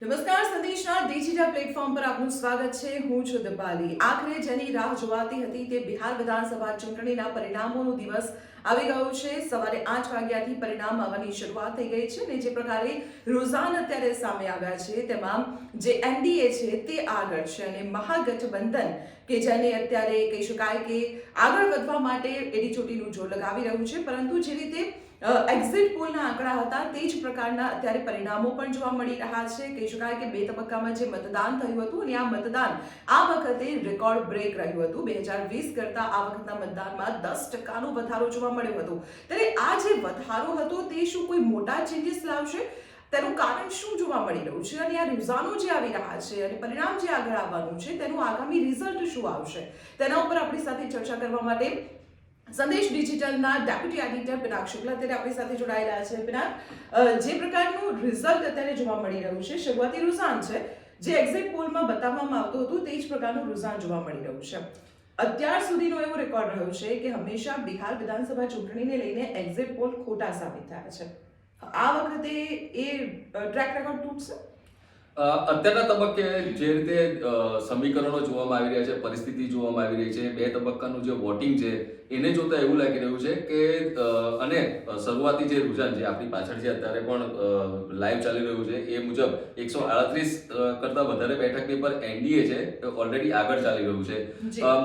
નમસ્કાર, સંદેશના digital platform પર આપનું સ્વાગત છે. હું છું દીપાલી. આખરે જેની રાહ જોવાતી હતી તે બિહાર વિધાનસભા ચૂંટણીના પરિણામોનો દિવસ આવી ગયો છે. સવારે 8 વાગ્યાથી પરિણામ આવવાની શરૂઆત થઈ ગઈ છે અને જે પ્રકારે રૂઝાન અત્યારે સામે આવ્યા છે તેમાં જે એનડીએ છે તે આગળ છે અને મહાગઠબંધન કે જેને અત્યારે કહી શકાય કે આગળ વધવા માટે એડીચોટીનું જોર લગાવી રહ્યું છે, પરંતુ જે રીતે એક્ઝિટ પોલના આંકડા હતા તે જ પ્રકારના અત્યારે પરિણામો પણ જોવા મળી રહ્યા છે. કહી શકાય કે 2 તબક્કામાં જે મતદાન થયું હતું અને આ મતદાન આ વખતે રેકોર્ડ બ્રેક રહ્યું હતું. 2020 કરતા આ વખતના મતદાનમાં 10% વધારો જોવા મળ્યો હતો. ત્યારે આ જે વધારો હતો તે શું કોઈ મોટા ચેન્જીસ લાવશે? તેનું કારણ શું જોવા મળી રહ્યું છે અને આ રૂઝાનો જે આવી રહ્યા છે અને પરિણામ જે આગળ આવવાનું છે તેનું આગામી રિઝલ્ટ શું આવશે, તેના ઉપર આપણી સાથે ચર્ચા કરવા માટે સંદેશ ડિજિટલના ડેપ્યુટી એડિટર પિનાક શુક્લા અત્યારે આપણી સાથે જોડાયેલા છે. પિનાક, જે પ્રકારનું રિઝલ્ટ અત્યારે જોવા મળી રહ્યું છે, શરૂઆતી રૂઝાન છે જે એક્ઝિટ પોલમાં બતાવવામાં આવતું હતું તે જ પ્રકારનું રૂઝાન જોવા મળી રહ્યું છે. અત્યાર સુધીનો એવો રેકોર્ડ રહ્યો છે કે હંમેશા બિહાર વિધાનસભા ચૂંટણીને લઈને એક્ઝિટ પોલ ખોટા સાબિત થયા છે. આ વખતે એ ટ્રેક રેકોર્ડ તૂટશે? અત્યારના તબક્કે જે રીતે સમીકરણો જોવામાં આવી રહ્યા છે, પરિસ્થિતિ જોવામાં આવી રહી છે, 2 તબક્કાનું જે વોટિંગ છે એને જોતા એવું લાગી રહ્યું છે કે અને શરૂઆતી જે રૂઝાન જે આપણી પાછળ જે અત્યારે પણ લાઈવ ચાલી રહ્યું છે એ મુજબ 138 કરતા વધારે બેઠકની પર એનડીએ છે ઓલરેડી આગળ ચાલી રહ્યું છે.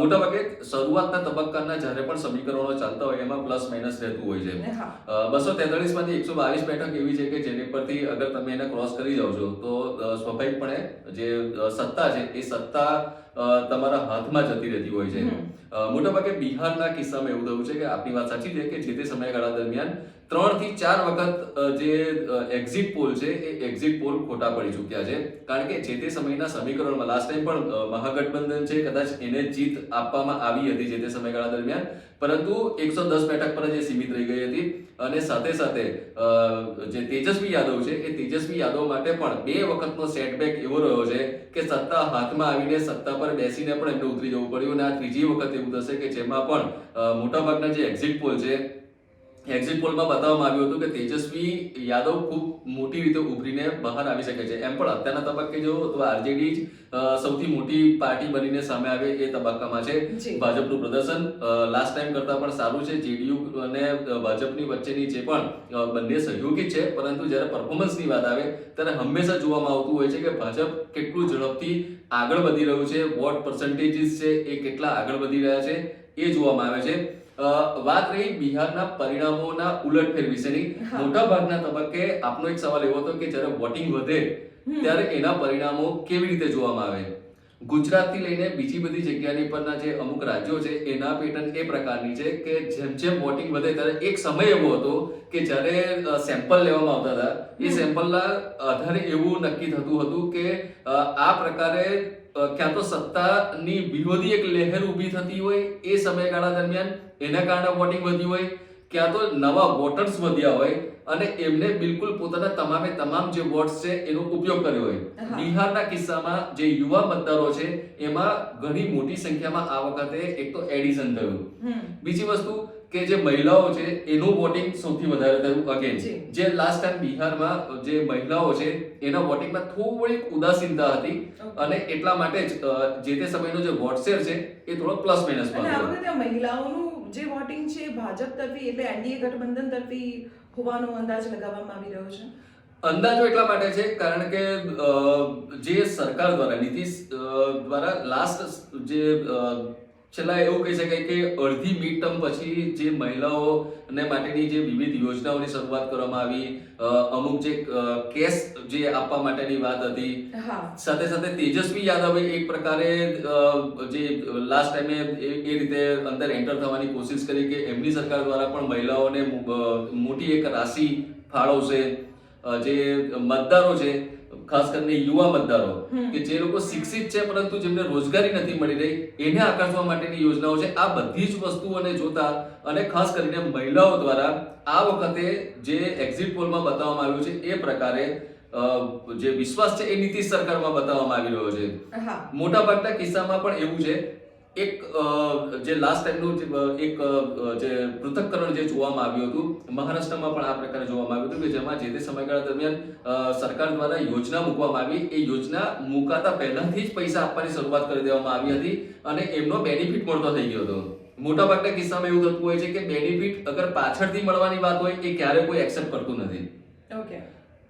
મોટાભાગે શરૂઆતના તબક્કાના જ્યારે પણ સમીકરણો ચાલતા હોય એમાં પ્લસ માઇનસ રહેતું હોય છે. 243 માંથી 122 બેઠક એવી છે કે જેની પરથી અગર તમે એને ક્રોસ કરી જાઓ છો તો સ્વાભાવિકપણે જે સત્તા છે એ સત્તા તમારા હાથમાં જતી રહેતી હોય છે. મોટાભાગે બિહારના કિસ્સામાં એવું થયું છે કે આપની વાત સાચી છે કે જે તે સમયગાળા દરમિયાન 3 થી 4 વખત જે એક્ઝિટ પોલ છે એ એક્ઝિટ પોલ ખોટા પડી ચૂક્યા છે. કારણ કે જે તે સમયના સમીકરણમાં લાસ્ટ ટાઈમ પણ મહાગઠબંધન છે કદાચ એને જીત આપવામાં આવી હતી જે તે સમયગાળા દરમિયાન, પરંતુ 110 બેઠક પર જે સીમિત રહી ગઈ હતી અને સાથે સાથે જે તેજસ્વી યાદવ છે એ તેજસ્વી યાદવ માટે પણ 2 વખતનો સેટબેક એવો રહ્યો છે કે સત્તા હાથમાં આવીને સત્તા પર બેસીને પણ એમને ઉતરી જવું પડ્યું અને આ ત્રીજી વખત એવું થશે કે જેમાં પણ મોટાભાગના જે એક્ઝિટ પોલ છે એક્ઝિટ પોલમાં બતાવવામાં આવ્યું હતું કે તેજસ્વી યાદવ ખૂબ મોટી રીતે ઉભરીને બહાર આવી શકે છે. એમ પણ અત્યારના તબક્કે જો તો આરજેડી જ સૌથી મોટી પાર્ટી બનીને સામે આવે એ તબક્કામાં છે. ભાજપનું પ્રદર્શન લાસ્ટ ટાઈમ કરતા પણ સારું છે. જેડીયુ અને ભાજપની વચ્ચેની જે પણ બંને સહયોગી છે, પરંતુ જ્યારે પરફોર્મન્સની વાત આવે ત્યારે હંમેશા જોવામાં આવતું હોય છે કે ભાજપ કેટલું ઝડપથી આગળ વધી રહ્યું છે, વોટ પર્સન્ટેજીસ છે એ કેટલા આગળ વધી રહ્યા છે એ જોવામાં આવે છે. વાત રહી બિહારના પરિણામોના ઉલટફેર વિશેની. મોટા ભાગના તબક્કે આપનો એક સવાલ એવો હતો કે જ્યારે વોટિંગ વધે ત્યારે એના પરિણામો કેવી રીતે જોવામાં આવે. ગુજરાતથી લઈને બીજી બધી જગ્યાની પરના જે અમુક રાજ્યો છે એના પેટર્ન એ પ્રકારની છે કે જેમ જેમ વોટિંગ વધે ત્યારે એક સમય એવો હતો કે જ્યારે સેમ્પલ લેવામાં આવતા હતા એ સેમ્પલના આધારે એવું નક્કી થતું હતું કે આ પ્રકારે ક્યાં તો સત્તાની વિરોધી એક લહેર ઊભી થતી હોય એ સમયગાળા દરમિયાન એના કારણે વોટિંગ વધ્યું હોય, ક્યાં તો નવા વોટર્સ વધ્યા હોય અને એમને બિલકુલ પોતાના તમામે તમામ જે વોટ્સ છે એનો ઉપયોગ કર્યો હોય. બિહારના કિસ્સામાં જે યુવા મતદારો છે એમાં ઘણી મોટી સંખ્યામાં આ વખતે એક તો એડિશન થયું. બીજી વસ્તુ કે જે મહિલાઓ છે એનું વોટિંગ સૌથી વધારે થયું. અગેન જે લાસ્ટ ટાઈમ બિહારમાં જે મહિલાઓ છે એના વોટિંગમાં થોડી ઉદાસીનતા હતી અને એટલા માટે જ જે તે સમયનો જે વોટ શેર છે એ થોડો પ્લસ માઇનસમાં હતો. આ વખતે મહિલાઓનું જે વોટિંગ છે ભાજપ તરફી એટલે એનડીએ ગઠબંધન તરફી હોવાનો અંદાજ લગાવવામાં આવી રહ્યો છે. અંદાજો એટલા માટે છે કારણ કે જે સરકાર દ્વારા નીતિશ દ્વારા લાસ્ટ જે છેલ્લા એવું કહી શકાય કે અડધી મિડ ટર્મ પછી જે મહિલાઓને માટેની જે વિવિધ યોજનાઓની શરૂઆત કરવામાં આવી, અમુક જે કેસ જે આપવા માટેની વાત હતી, સાથે સાથે તેજસ્વી યાદવે એક પ્રકારે જે લાસ્ટ ટાઈમે એ રીતે અંદર એન્ટર થવાની કોશિશ કરી કે એમની સરકાર દ્વારા પણ મહિલાઓને મોટી એક રાશિ ફાળવશે. જે મતદારો છે ખાસ કરીને યુવા મતદારો કે જે લોકો શિક્ષિત છે પરંતુ જેમને રોજગારી નથી મળી રહી એને આકર્ષવા માટેની યોજનાઓ છે. આ બધી જ વસ્તુઓને જોતા અને ખાસ કરીને મહિલાઓ દ્વારા આ વખતે જે એક્ઝિટ પોલમાં બતાવવામાં આવ્યું છે એ પ્રકારે જે વિશ્વાસ છે એ નીતિશ સરકારમાં બતાવવામાં આવી રહ્યો છે. મોટા ભાગના કિસ્સામાં પણ એવું છે એક જે લાસ્ટ ટાઈમનું એક જે પૃથક્કરણ જે જોવામાં આવ્યું હતું મહારાષ્ટ્રમાં પણ આ પ્રકારે જોવામાં આવ્યું હતું કે જેમાં જે તે સમયગાળા દરમિયાન સરકાર દ્વારા યોજના મૂકવામાં આવી. એ યોજના મુકાતા પહેલાથી જ પૈસા આપવાની શરૂઆત કરી દેવામાં આવી હતી અને એમનો બેનિફિટ મળતો થઈ ગયો હતો. મોટાભાગના કિસ્સામાં એવું થતું હોય છે કે બેનિફિટ અગર પાછળથી મળવાની વાત હોય એ ક્યારે કોઈ એક્સેપ્ટ કરતું નથી. ઓકે.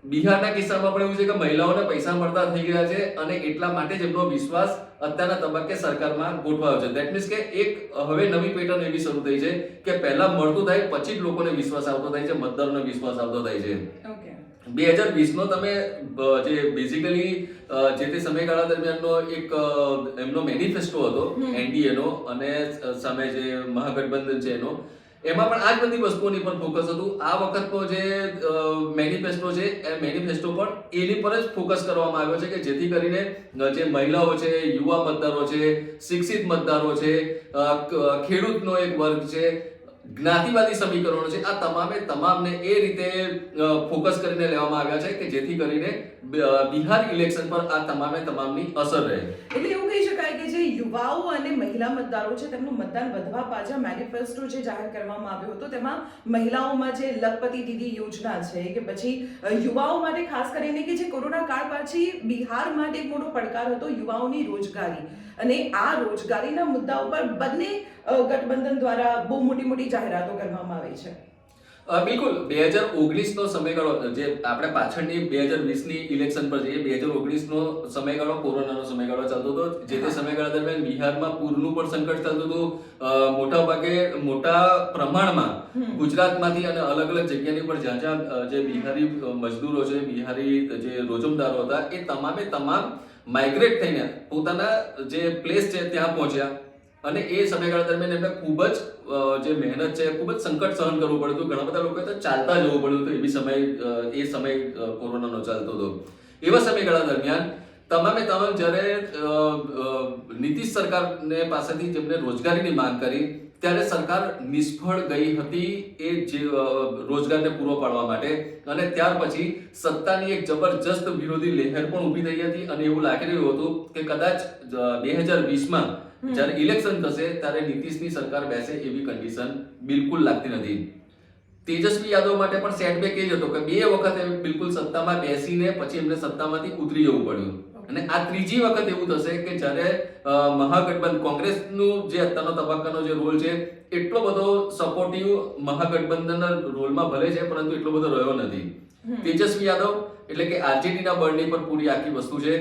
બિહારના કિસ્સામાં પણ એવું છે કે મહિલાઓને પૈસા મળતા થઈ ગયા છે અને એટલા માટે જ એમનો વિશ્વાસ અત્યારના તબક્કે સરકારમાં ગોઠવાયો છે. દેટ મીન્સ કે એક હવે નવી પેટર્ન એવી શરૂ થઈ છે કે પહેલા મળતું થાય પછી જ લોકોને વિશ્વાસ આવતો થાય છે, મતદારોને વિશ્વાસ આવતો થાય છે. ઓકે. 2020 નો તમે જે બેઝિકલી જે તે સમયગાળા દરમિયાનનો એક એમનો મેનિફેસ્ટો હતો એનડીએ નો અને સામે જે મહાગઠબંધન છે એનો, એમાં પણ આ જ બધી વસ્તુઓની પર ફોકસ હતું. આ વખતનો જે મેનિફેસ્ટો છે એ મેનિફેસ્ટો પણ એની પર જ ફોકસ કરવામાં આવ્યો છે કે જેથી કરીને જે મહિલાઓ છે, યુવા મતદારો છે, શિક્ષિત મતદારો છે, ખેડૂતનો એક વર્ગ છે, જ્ઞાતિવાદી સમીકરણો છે, આ તમામે તમામને એ રીતે ફોકસ કરીને લેવામાં આવ્યા છે કે જેથી કરીને બિહાર ઇલેક્શન પર આ તમામે તમામની અસર રહે. એટલે એવું કહી શકાય કે જે યુવાઓ અને મહિલા મતદારો છે તેમનું મતદાન વધવા પાછળ મેનિફેસ્ટો જે જાહેર કરવામાં આવ્યો હતો તેમાં મહિલાઓમાં જે લખપતિ દીદી યોજના છે કે પછી યુવાઓ માટે ખાસ કરીને કે જે કોરોના કાળ પછી બિહાર માટે એક મોટો પડકાર હતો યુવાઓની રોજગારી, અને આ રોજગારીના મુદ્દા ઉપર બંને ગઠબંધન દ્વારા બહુ મોટી મોટી જાહેરાતો કરવામાં આવી છે. બિલકુલ 2019 નો સમયગાળો, જે આપણે પાછળની 2020 ની ઇલેક્શન પર જઈએ, 2019 નો સમયગાળો કોરોનાનો સમયગાળો ચાલતો હતો. જે તે સમયગાળા દરમિયાન બિહારમાં પૂરનું પણ સંકટ ચાલતું હતું. મોટા ભાગે મોટા પ્રમાણમાં ગુજરાતમાંથી અને અલગ અલગ જગ્યાની પર જ્યાં જ્યાં જે બિહારી મજદૂરો છે, બિહારી જે રોજમદારો હતા, એ તમામે તમામ માઇગ્રેટ થઈને પોતાના જે પ્લેસ છે ત્યાં પહોંચ્યા અને એ સમયગાળા દરમિયાન એમને ખૂબ જ જે મહેનત છે, ખૂબ જ સંકટ સહન કરવું પડ્યું હતું. ઘણા બધા લોકોએ તો ચાલતા જવું પડ્યું હતું. એ સમય કોરોનાનો ચાલતો હતો. એવા સમયગાળા દરમિયાન તમામે તમામ જ્યારે નીતિશ સરકારને પાસેથી જેમને રોજગારીની માંગ કરી ત્યારે સરકાર નિષ્ફળ ગઈ હતી એ જે રોજગારને પૂરો પાડવા માટે, અને ત્યાર પછી સત્તાની એક જબરજસ્ત વિરોધી લહેર પણ ઊભી થઈ હતી અને એવું લાગી રહ્યું હતું કે કદાચ 2020માં જ્યારે ઇલેક્શન થશે ત્યારે નીતિશની સરકાર બેસે એવી કન્ડિશન બિલકુલ લાગતી નથી. તેજસ્વી યાદવ માટે પણ સેટબેક એ જ હતો કે 2 વખત એ બિલકુલ સત્તામાં બેસીને પછી એમને સત્તામાંથી ઉતરી જવું પડ્યું. અને આ ત્રીજી વખત એવું થશે કે જ્યારે મહાગઠબંધન કોંગ્રેસનું જે અત્યારનો તબક્કાનો જે રોલ છે એટલો બધો સપોર્ટિવ મહાગઠબંધનના રોલમાં ભલે છે પરંતુ એટલો બધો રહ્યો નથી. તેજસ્વી યાદવ એટલે કે આરજેડી ના બળની પર પૂરી આખી વસ્તુ છે.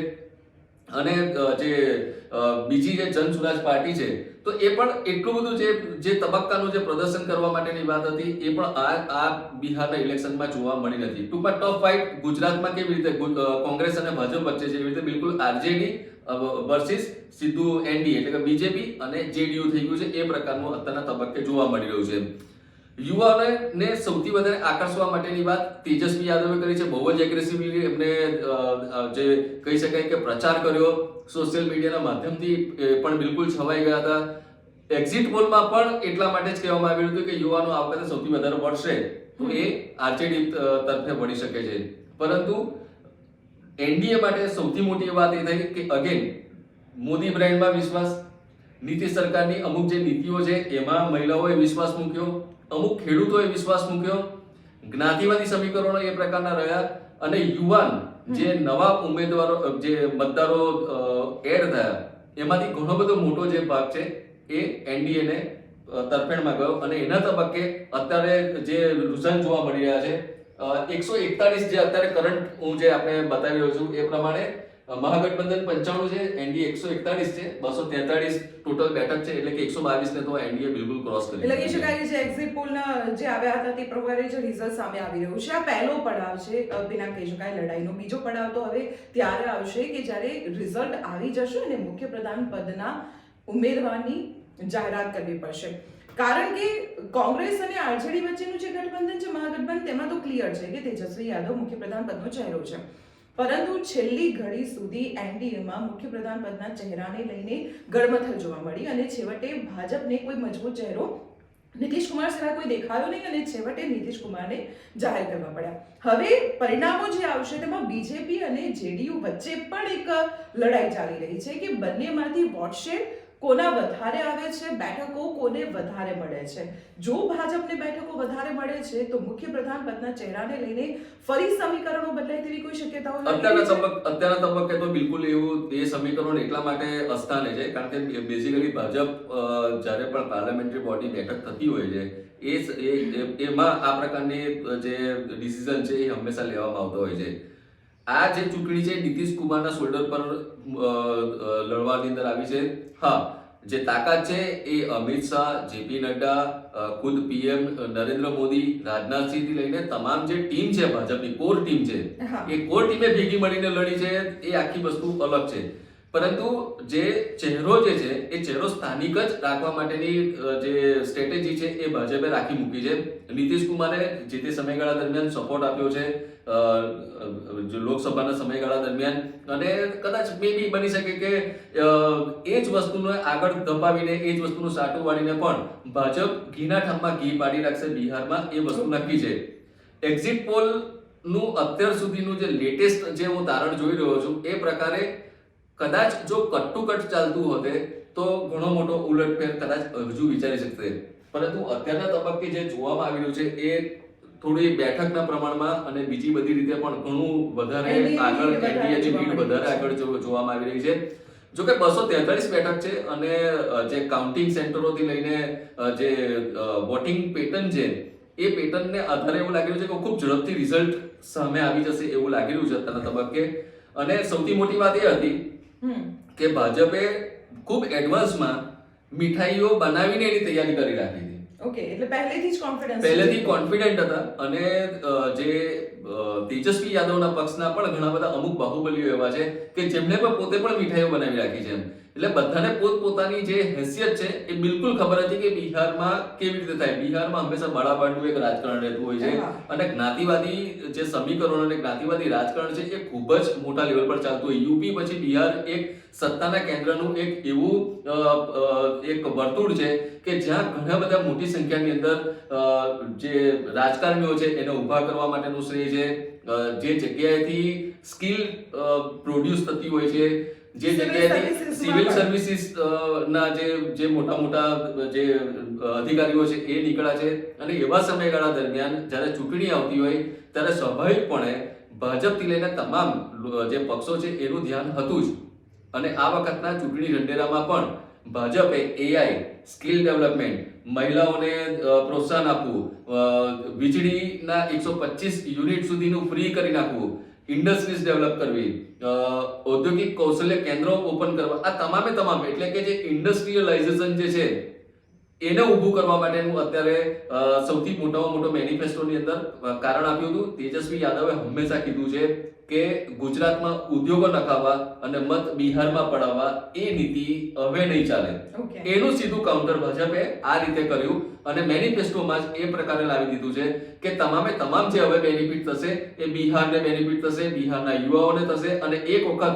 અને જે બીજી જે જન સુરાજ પાર્ટી છે તો એ પણ એટલું બધું જે તબક્કાનું જે પ્રદર્શન કરવા માટેની વાત હતી એ પણ આ બિહારના ઇલેક્શનમાં જોવા મળી નથી. ટૂંકમાં ટફ ફાઇટ ગુજરાતમાં કેવી રીતે કોંગ્રેસ અને ભાજપ વચ્ચે છે એવી રીતે બિલકુલ આરજેડી વર્સિસ સીધું એનડીએ એટલે કે બીજેપી અને જેડીયુ થઈ ગયું છે. એ પ્રકારનું અત્યારના તબક્કે જોવા મળી રહ્યું છે. યુવાઓને સૌથી વધારે આકર્ષવા માટેની વાત તેજસ્વી યાદવે કરી છે. બહુ જ એગ્રેસિવલી એમને જે કહી શકાય કે પ્રચાર કર્યો, સોશિયલ મીડિયાના માધ્યમથી પણ બિલકુલ છવાઈ ગયા હતા. એક્ઝિટ પોલમાં પણ એટલા માટે જ કહેવામાં આવ્યું હતું કે યુવાનો આ વખતે સૌથી વધારે વળશે તો એ આરજેડી તરફે વળી શકે છે. પરંતુ એનડીએ માટે સૌથી મોટી વાત એ થઈ કે અગેન મોદી બ્રાન્ડમાં વિશ્વાસ, નીતિશ સરકારની અમુક જે નીતિઓ છે એમાં મહિલાઓએ વિશ્વાસ મૂક્યો, અમુક ખેડૂતોએ વિશ્વાસ મૂક્યો, જ્ઞાતિવાદી સમીકરણો એ પ્રકારના રહ્યા અને યુવાન જે નવા ઉમેદવારો જે મતદારો એડ થયા એમાંથી ઘણો બધો મોટો જે ભાગ છે એ એનડીએ ને તરફેણમાં ગયો અને એના તબક્કે અત્યારે જે રુઝાન જોવા મળી રહ્યા છે 141 જે અત્યારે કરંટ હું જે આપણે બતાવી રહ્યો છું એ પ્રમાણે મહાગઠબંધન 95 છે, એનડીએ 141 છે, 243 ટોટલ બેઠક છે એટલે કે 122 ને તો એનડીએ બિલકુલ ક્રોસ કરી. એટલે કહી શકાય કે જે એક્ઝિટ પોલના જે આવ્યા હતા તે પ્રકારે જે રિઝલ્ટ સામે આવી રહ્યું છે. આ પહેલો પડાવ છે બિના કહી શકાય લડાઈનો. બીજો પડાવ તો હવે ત્યારે આવશે કે જ્યારે રિઝલ્ટ આવી જશે અને મુખ્યપ્રધાન પદના ઉમેદવારની જાહેરાત કરવી પડશે. કારણ કે કોંગ્રેસ અને આરજેડી વચ્ચેનું જે ગઠબંધન છે મહાગઠબંધન તેમાં તો ક્લિયર છે કે તેજસ્વી યાદવ મુખ્યપ્રધાન પદનો ચહેરો છે, પરંતુ છેલ્લી ઘડી સુધી એનડીએમાં મુખ્યપ્રધાન પદના ચહેરાને લઈને ગડમથલ જોવા મળી અને છેવટે ભાજપને કોઈ મજબૂત ચહેરો નીતિશ કુમાર સિવાય કોઈ દેખાયો નહીં અને છેવટે નીતિશ કુમારને જાહેર કરવા પડ્યા. હવે પરિણામો જે આવશે તેમાં બીજેપી અને જેડીયુ વચ્ચે પણ એક લડાઈ ચાલી રહી છે કે બંનેમાંથી વોટશેર કોના વધારે આવે છે, બેઠકો કોને વધારે મળે છે. જો ભાજપને બેઠકો વધારે મળે છે તો મુખ્યપ્રધાન પદના ચહેરાને લઈને ફરી સમીકરણો બદલાય તેવી કોઈ શક્યતાઓ લાગી રહી છે? અત્યારના તબક્કે તો બિલકુલ એવું એ સમીકરણ એટલા માટે અસ્થાને છે કારણ કે બેઝિકલી ભાજપ જ્યારે પણ પાર્લામેન્ટરી બોડી બેઠક થતી હોય છે એમાં આ પ્રકારની જે ડિસિઝન છે એ હંમેશા લેવામાં આવતો હોય છે. આ જે ચૂંટણી છે નીતિશ કુમારના શોલ્ડર પર લડવાની અંદર આવી છે. હા, જે તાકાત છે એ અમિત શાહ, જેપી નડ્ડા, ખુદ પીએમ નરેન્દ્ર મોદી, રાજનાથસિંહ થી લઈને તમામ જે ટીમ છે ભાજપની કોર ટીમ છે એ કોર ટીમે ભેગી મળીને લડી છે. એ આખી વસ્તુ અલગ છે. પરંતુ જે ચહેરો જે છે એ ચહેરો સ્થાનિક જ રાખવા માટેની જે સ્ટ્રેટેજી છે એ ભાજપે રાખી મૂકી છે. નીતિશ કુમારે જે તે સમયગાળા દરમિયાન સપોર્ટ આપ્યો છે લોકસભાના સમયગાળા દરમિયાન, અને કદાચ મે બી બની શકે કે એ જ વસ્તુને આગળ ધપાવીને એ જ વસ્તુનું સાટું વાળીને પણ ભાજપ ઘીના ઠામમાં ઘી પાડી રાખશે બિહારમાં, એ વસ્તુ નક્કી છે. એક્ઝિટ પોલ નું અત્યાર સુધીનું જે લેટેસ્ટ જે હું તારણ જોઈ રહ્યો છું એ પ્રકારે કદાચ જો કટ ટુ કટ ચાલતું હોતે તો ઘણો મોટો ઉલટફેર કદાચ હજુ વિચારી શકતે. પરંતુ અત્યારના તબક્કે જે જોવામાં આવી રહ્યું છે એ થોડી બેઠકના પ્રમાણમાં અને બીજી બધી રીતે પણ ઘણું વધારે આગળ એનડીએની લીડ વધારે આગળ જોવામાં આવી રહી છે. જો કે 243 બેઠક છે અને જે કાઉન્ટિંગ સેન્ટરોથી લઈને જે વોટિંગ પેટર્ન છે એ પેટર્નને આધારે એવું લાગી રહ્યું છે કે ખૂબ ઝડપથી રિઝલ્ટ સામે આવી જશે એવું લાગી રહ્યું છે અત્યારના તબક્કે. અને સૌથી મોટી વાત એ હતી કે ભાજપે ખૂબ એડવાન્સમાં મીઠાઈઓ બનાવીને એની તૈયારી કરી રાખી હતી. ઓકે, એટલે પહેલેથી કોન્ફિડન્ટ હતા. અને જે તેજસ્વી યાદવના પક્ષના પણ ઘણા બધા અમુક બાહુબલીઓ એવા છે કે જેમને પણ પોતે પણ મીઠાઈઓ બનાવી રાખી છે. એટલે બધાને પોતપોતાની જે હેસિયત છે એ બિલકુલ ખબર હતી કે બિહારમાં કેવી રીતે થાય. બિહારમાં હંમેશા બાળાબાળનું એક રાજકારણ રહેતું હોય છે અને જ્ઞાતિવાદી જે સમીકરણો અને જ્ઞાતિવાદી રાજકારણ છે એ ખૂબ જ મોટા લેવલ પર ચાલતું હોય. યુપી પછી બિહાર એક સત્તાના કેન્દ્રનું એક એવું એક વર્તુળ છે કે જ્યાં ઘણા બધા મોટી સંખ્યાની અંદર જે રાજકારણીઓ છે એને ઊભા કરવા માટેનું શ્રેય છે. જે જગ્યાએથી સ્કિલ પ્રોડ્યુસ થતી હોય છે, જે જગ્યાએ સિવિલ સર્વિસીસ ના જે મોટા મોટા જે અધિકારીઓ છે એ નીકળ્યા છે. અને એવા સમયગાળા દરમિયાન જ્યારે ચૂંટણી આવતી હોય ત્યારે સ્વાભાવિકપણે ભાજપથી લઈને તમામ જે પક્ષો છે એનું ધ્યાન હતું જ. અને આ વખતના ચૂંટણી ઢંઢેરામાં પણ ભાજપે એઆઈ, સ્કિલ ડેવલપમેન્ટ, મહિલાઓને પ્રોત્સાહન આપવું, વીજળીના 125 યુનિટ સુધીનું ફ્રી કરી નાખવું, ઇન્ડસ્ટ્રીઝ ડેવલપ કરવી, ઔદ્યોગિક કૌશલ્ય કેન્દ્રો ઓપન કરવા, આ તમામ એટલે કે જે ઇન્ડસ્ટ્રીયલાઇઝેશન જે છે એને ઊભું કરવા માટેનું અત્યારે સૌથી મોટામાં મોટો મેનિફેસ્ટોની અંદર કારણ આપ્યું હતું. તેજસ્વી યાદવે હંમેશા કીધું છે કે ગુજરાતમાં ઉદ્યોગો નખાવવા અને મત બિહારમાં પડાવવા એ નીતિ હવે નહીં ચાલે. એનું સીધું કાઉન્ટર ભાજપે આ રીતે કર્યું અને મેનિફેસ્ટોમાં જ એ પ્રકારે લાવી દીધું છે કે તમામ જે હવે બેનિફિટ થશે એ બિહારને બેનિફિટ થશે, બિહારના યુવાઓને થશે. અને એક વખત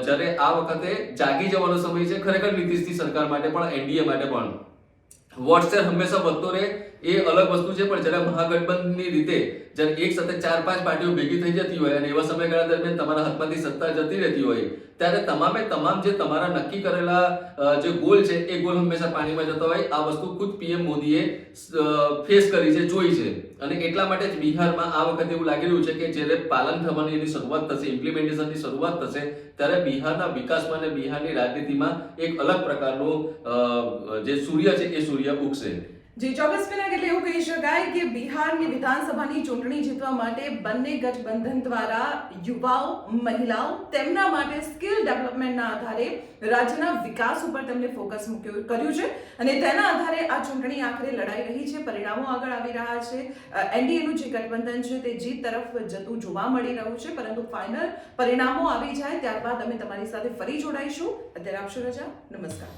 જ્યારે આ વખતે જાગી જવાનો સમય છે ખરેખર નીતિશની સરકાર માટે પણ, એનડીએ માટે પણ. વોટ્સએપ હંમેશા વધતો રહે એ અલગ વસ્તુ છે, પણ જ્યારે મહાગઠબંધનની રીતે જ્યારે એક સાથે 4-5 પાર્ટીઓ ભેગી થઈ જતી હોય અને એવા સમયગાળા દરમિયાન તમારા હાથમાંથી સત્તા જતી રહેતી હોય ત્યારે તમામ જે તમારા નક્કી કરેલા જે ગોલ છે એ ગોલ હંમેશા પાણીમાં જતા હોય. આ વસ્તુ ખુદ પીએમ મોદીએ ફેસ કરી છે, જોઈ છે. અને એટલા માટે જ બિહારમાં આ વખતે એવું લાગી રહ્યું છે કે જ્યારે પાલન થવાની એની શરૂઆત થશે, ઇમ્પ્લિમેન્ટેશનની શરૂઆત થશે ત્યારે બિહારના વિકાસમાં અને બિહારની રાજનીતિમાં એક અલગ પ્રકારનું જે સૂર્ય છે એ સૂર્ય ઉગશે. જી, ચોક્કસ કલાક એટલે એવું કહી શકાય કે બિહારની વિધાનસભાની ચૂંટણી જીતવા માટે બંને ગઠબંધન દ્વારા યુવાઓ, મહિલાઓ તેમના માટે સ્કિલ ડેવલપમેન્ટના આધારે રાજ્યના વિકાસ ઉપર તેમને ફોકસ કર્યું છે અને તેના આધારે આ ચૂંટણી આખરે લડાઈ રહી છે. પરિણામો આગળ આવી રહ્યા છે. એનડીએનું જે ગઠબંધન છે તે જીત તરફ જતું જોવા મળી રહ્યું છે. પરંતુ ફાઇનલ પરિણામો આવી જાય ત્યારબાદ અમે તમારી સાથે ફરી જોડાઈશું. અત્યારે આપશો રજા. નમસ્કાર.